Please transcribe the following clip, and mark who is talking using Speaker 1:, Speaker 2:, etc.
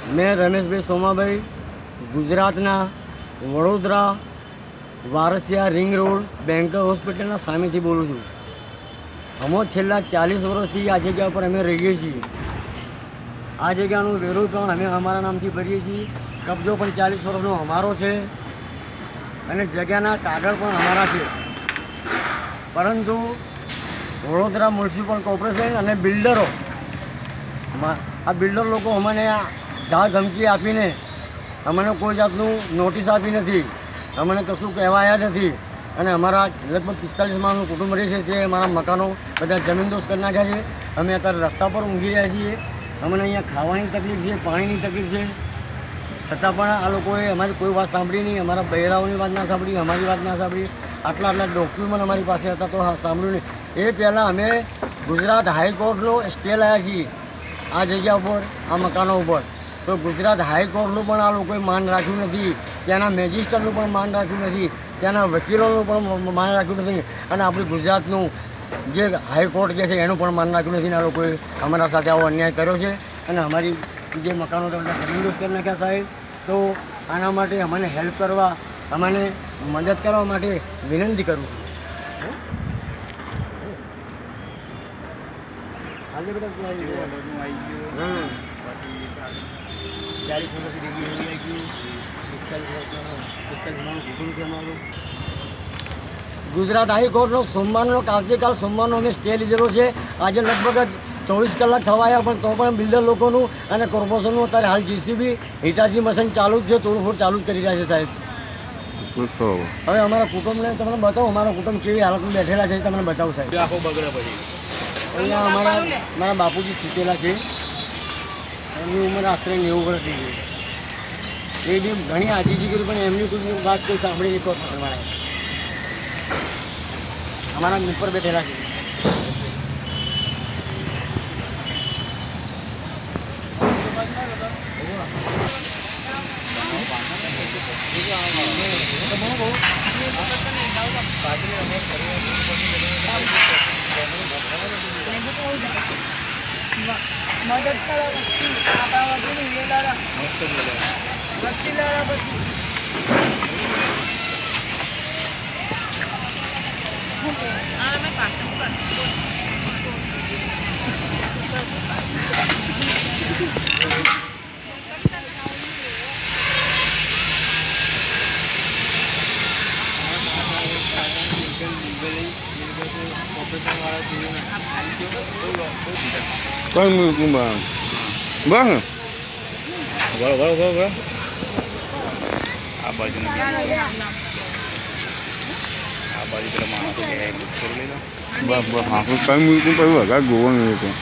Speaker 1: मैं रमेशभाई सोमाभाई गुजरातना Vadodara Warasia ring road Banker હોસ્પિટલના સામેથી બોલું છું. અમે છેલ્લા 40 વર્ષથી આ જગ્યા પર અમે રહીએ છીએ. આ જગ્યાનું વેરો પણ અમે અમારા નામથી ભરીએ છીએ. કબજો પણ 40 વર્ષનો અમારો છે અને જગ્યાના કાગળ પણ અમારા છે. પરંતુ વડોદરા મ્યુનિસિપલ કોર્પોરેશન અને બિલ્ડરો, આ બિલ્ડર લોકો અમને ધાક ધમકી આપીને અમને કોઈ જાતનું નોટિસ આપી નથી, અમને કશું કહેવાયા નથી. અને અમારા લગભગ 45 માણસનું કુટુંબ રહે છે, તે અમારા મકાનો બધા જમીનદોસ્ત કરી નાખ્યા છે. અમે અત્યારે રસ્તા પર ઊંઘી રહ્યા છીએ. અમને અહીંયા ખાવાની તકલીફ છે, પાણીની તકલીફ છે, છતાં પણ આ લોકોએ અમારી કોઈ વાત સાંભળી નહીં. અમારા બહેરાઓની વાત ના સાંભળી, અમારી વાત ના સાંભળી. આટલા ડોક્યુમેન્ટ અમારી પાસે હતા તો સાંભળ્યું નહીં. એ પહેલાં અમે ગુજરાત હાઈકોર્ટનો સ્ટે લાવ્યા છીએ આ જગ્યા ઉપર, આ મકાનો ઉપર. તો ગુજરાત હાઈકોર્ટનું પણ આ લોકોએ માન રાખ્યું નથી, ત્યાંના મેજિસ્ટ્રેટનું પણ માન રાખ્યું નથી, ત્યાંના વકીલોનું પણ માન રાખ્યું નથી, અને આપણું ગુજરાતનું જે હાઈકોર્ટ જે છે એનું પણ માન રાખ્યું નથી. આ લોકોએ અમારા સાથે આવો અન્યાય કર્યો છે અને અમારી જે મકાનો જમીનદોસ્ત કરી નાખ્યા સાહેબ. તો આના માટે અમને હેલ્પ કરવા, અમને મદદ કરવા માટે વિનંતી કરું છું. આજે બેટા 40 વર્ષથી ડિગ્રી આવી ગઈ, 45 કુટુંબ છે અમારું. ગુજરાત હાઈકોર્ટનો સોમવારનો આવતીકાલ સોમવારનો અમે સ્ટે લીધેલો છે. આજે લગભગ 24 કલાક થવાયા, પણ તો પણ બિલ્ડર લોકોનું અને કોર્પોરેશનનું અત્યારે હાલ જીસીબી હિટાચી મશીન ચાલુ જ છે, તોડફોડ ચાલુ જ કરી રહ્યા છે સાહેબ. હવે અમારા કુટુંબને તમને બતાવો, અમારા કુટુંબ કેવી હાલતમાં બેઠેલા છે તમને બતાવું સાહેબ.
Speaker 2: આખો બગડે પછી
Speaker 1: અહીંયા મારા બાપુજી સૂતેલા છે. એમની ઉંમર આશરે 90 વર્ષની છે. એ બી ઘણી આજીજી કરી, પણ એમની કોઈ વાત કોઈ સાંભળી નહીં કોઈ પ્રમાણે. અમારા ઉપર બેઠેલા છે.
Speaker 3: મદદ કરો આપણા વગેરે લેલા વસ્તી લેલા પછી
Speaker 4: કઈ મૂકું બસ બસ
Speaker 2: બરોબર આ બાજુ પેલા માણસો કરી લેલો.
Speaker 4: બસ બસ હા કઈ મૂકું પછી વધારે ગોવાનું હતું.